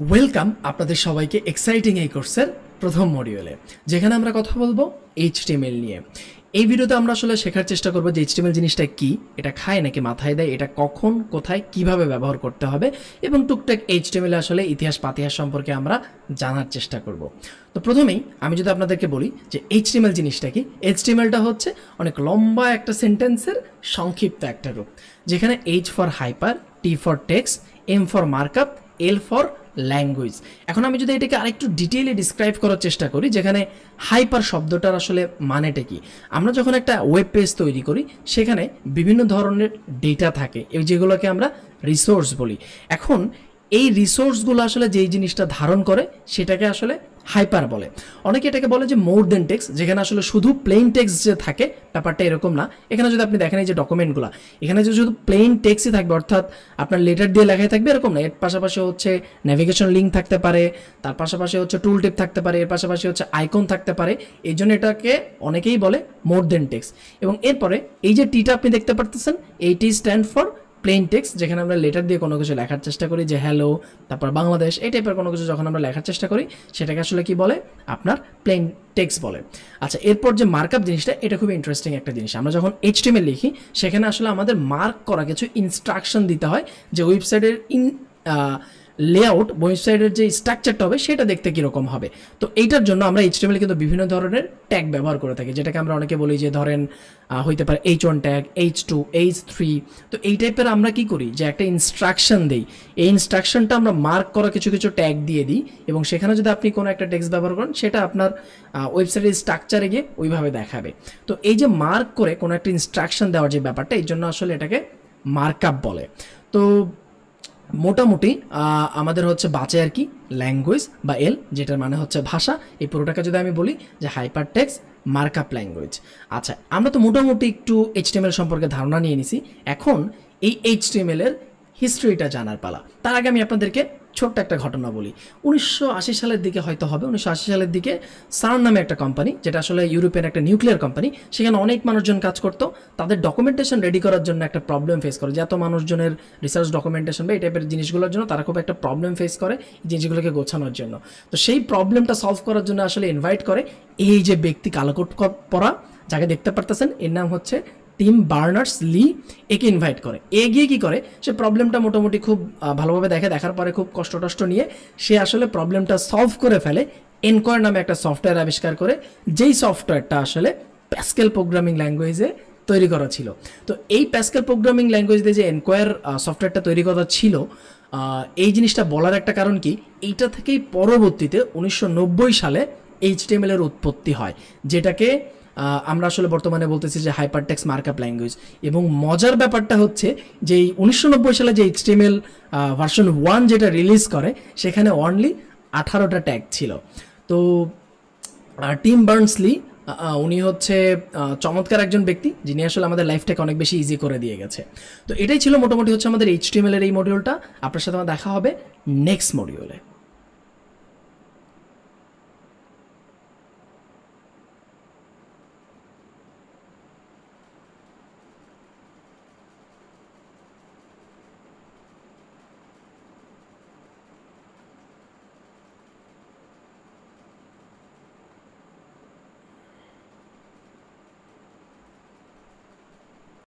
Welcome আপনাদের সবাইকে exciting এই কোর্সের প্রথম মডিউলে, যেখানে আমরা কথা বলবো এইচটিএমএল নিয়ে। এই ভিডিওতে আমরা আসলে শেখার চেষ্টা করবো যে এইচটিএমএল জিনিসটা কি, এটা খায় নাকি মাথায় দেয়, এটা কখন কোথায় কিভাবে ব্যবহার করতে হবে, এবং টুকটাক এইচটিএমএল আসলে ইতিহাস পাতিহাস সম্পর্কে আমরা জানার চেষ্টা করব। তো প্রথমেই আমি যদি আপনাদেরকে বলি যে এইচটিএমএল জিনিসটা কি, এইচটিএমএলটা হচ্ছে অনেক লম্বা একটা সেন্টেন্সের সংক্ষিপ্ত একটা রূপ, যেখানে H for hyper, T for text, M for markup, L for language. এখন আমি যদি এটাকে আরেকটু ডিটেইলে ডিসক্রাইব করার চেষ্টা করি, যেখানে হাইপার শব্দটার আসলে মানেটা কি। আমরা যখন একটা ওয়েব পেজ তৈরি করি, সেখানে বিভিন্ন ধরনের ডেটা থাকে, এই যেগুলোকে আমরা রিসোর্স বলি। এখন এই রিসোর্সগুলো আসলে যেই জিনিসটা ধারণ করে সেটাকে আসলে হাইপার বলে। অনেকে এটাকে বলে যে মোর দেন টেক্সট, যেখানে আসলে শুধু প্লেন টেক্সট যে থাকে ব্যাপারটা এরকম না। এখানে যদি আপনি দেখেন এই যে ডকুমেন্টগুলো, এখানে যে শুধু প্লেন টেক্সটই থাকবে, অর্থাৎ আপনার লেটার দিয়ে লেখাই থাকবে এরকম না। এর পাশাপাশি হচ্ছে নেভিগেশন লিঙ্ক থাকতে পারে, তার পাশাপাশি হচ্ছে টুল টিপ থাকতে পারে, এর পাশাপাশি হচ্ছে আইকন থাকতে পারে। এই জন্য এটাকে অনেকেই বলে মোর দেন টেক্সট। এবং এরপরে এই যে টিটা আপনি দেখতে পারতেছেন, এই টি স্ট্যান্ড ফর প্লেন টেক্সট, যেখানে আমরা লেটার দিয়ে কোনো কিছু লেখার চেষ্টা করি, যে হ্যালো, তারপর বাংলাদেশ, এই টাইপের কোনো কিছু যখন আমরা লেখার চেষ্টা করি সেটাকে আসলে কি বলে, আপনার প্লেন টেক্সট বলে। আচ্ছা, এরপর যে মার্কআপ জিনিসটা, এটা খুবই ইন্টারেস্টিং একটা জিনিস। আমরা যখন এইচটিএমএল লিখি, সেখানে আসলে আমাদের মার্ক করা কিছু ইনস্ট্রাকশন দিতে হয়, যে ওয়েবসাইটের লেআউট, ওয়েবসাইটের যে স্ট্রাকচারটা হবে সেটা দেখতে কীরকম হবে। তো এইটার জন্য আমরা এইচটিএমএল কিন্তু বিভিন্ন ধরনের ট্যাগ ব্যবহার করে থাকি, যেটাকে আমরা অনেকে বলি যে ধরেন হইতে পারে H1 ট্যাগ, H2, H3। তো এই টাইপের আমরা কি করি, যে একটা ইনস্ট্রাকশন দিই, এই ইনস্ট্রাকশনটা আমরা মার্ক করা কিছু কিছু ট্যাগ দিয়ে দিই, এবং সেখানে যদি আপনি কোনো একটা টেক্সট ব্যবহার করেন, সেটা আপনার ওয়েবসাইটের স্ট্রাকচারে গিয়ে ওইভাবে দেখাবে। তো এই যে মার্ক করে কোনো একটা ইনস্ট্রাকশন দেওয়ার যে ব্যাপারটা, এই জন্য আসলে এটাকে মার্কআপ বলে। তো মোটামুটি আমাদের হচ্ছে বাঁচে আর কি ল্যাঙ্গুয়েজ বা এল, যেটার মানে হচ্ছে ভাষা। এই পুরোটাকে যদি আমি বলি যে হাইপার টেক্সট মার্কআপ ল্যাঙ্গুয়েজ। আচ্ছা, আমরা তো মোটামুটি একটু এইচটিএমএল সম্পর্কে ধারণা নিয়ে নিছি। এখন এই এইচটিএমএল এর হিস্ট্রিটা জানার পালা। তার আগে আমি আপনাদেরকে ছোট্ট একটা ঘটনা বলি। 1980 সালের দিকে হয়তো হবে, 1980 সালের দিকে সার্ন নামে একটা কোম্পানি, যেটা আসলে ইউরোপিয়ান একটা নিউক্লিয়ার কোম্পানি, সেখানে অনেক মানুষজন কাজ করতো। তাদের ডকুমেন্টেশন রেডি করার জন্য একটা প্রবলেম ফেস করে, যে এত মানুষজনের রিসার্চ ডকুমেন্টেশন বা এই টাইপের জিনিসগুলোর জন্য তারা খুব একটা প্রবলেম ফেস করে এই জিনিসগুলোকে গোছানোর জন্য। তো সেই প্রবলেমটা সলভ করার জন্য আসলে ইনভাইট করে এই যে ব্যক্তি কালোকোট পরা, যাকে দেখতে পারতেছেন, এর নাম হচ্ছে টিম বার্নার্স-লি। একে ইনভাইট করে। এ গিয়ে কী করে, সে প্রবলেমটা মোটামুটি খুব ভালোভাবে দেখার পরে খুব কষ্ট নিয়ে সে আসলে প্রবলেমটা সলভ করে ফেলে। এনকোয়ার নামে একটা সফটওয়্যার আবিষ্কার করে, যেই সফটওয়্যারটা আসলে প্যাসকেল প্রোগ্রামিং ল্যাঙ্গুয়েজে তৈরি করা ছিল। তো এই প্যাসকেল প্রোগ্রামিং ল্যাঙ্গুয়েজ দিয়ে যে এনকোয়ার সফটওয়্যারটা তৈরি করা ছিল, এই জিনিসটা বলার একটা কারণ কি, এইটা থেকেই পরবর্তীতে 1990 সালে এইচটিএমএল এর উৎপত্তি হয়, যেটাকে আমরা আসলে বর্তমানে বলতেছি যে হাইপারটেক্সট মার্কআপ ল্যাঙ্গুয়েজ। এবং মজার ব্যাপারটা হচ্ছে যে 1990 সালে যে এইচটিএমএল ভার্সন 1 যেটা রিলিজ করে, সেখানে অনলি 18টা ট্যাগ ছিল। তো টিম বার্নস-লি উনি হচ্ছে চমৎকার একজন ব্যক্তি, যিনি আসলে আমাদের লাইফটাকে অনেক বেশি ইজি করে দিয়ে গেছে। তো এটাই ছিল মোটামুটি হচ্ছে আমাদের এইচটিএমএল এর এই মডিউলটা। আপনার সাথে আমার দেখা হবে নেক্সট মডিউলে।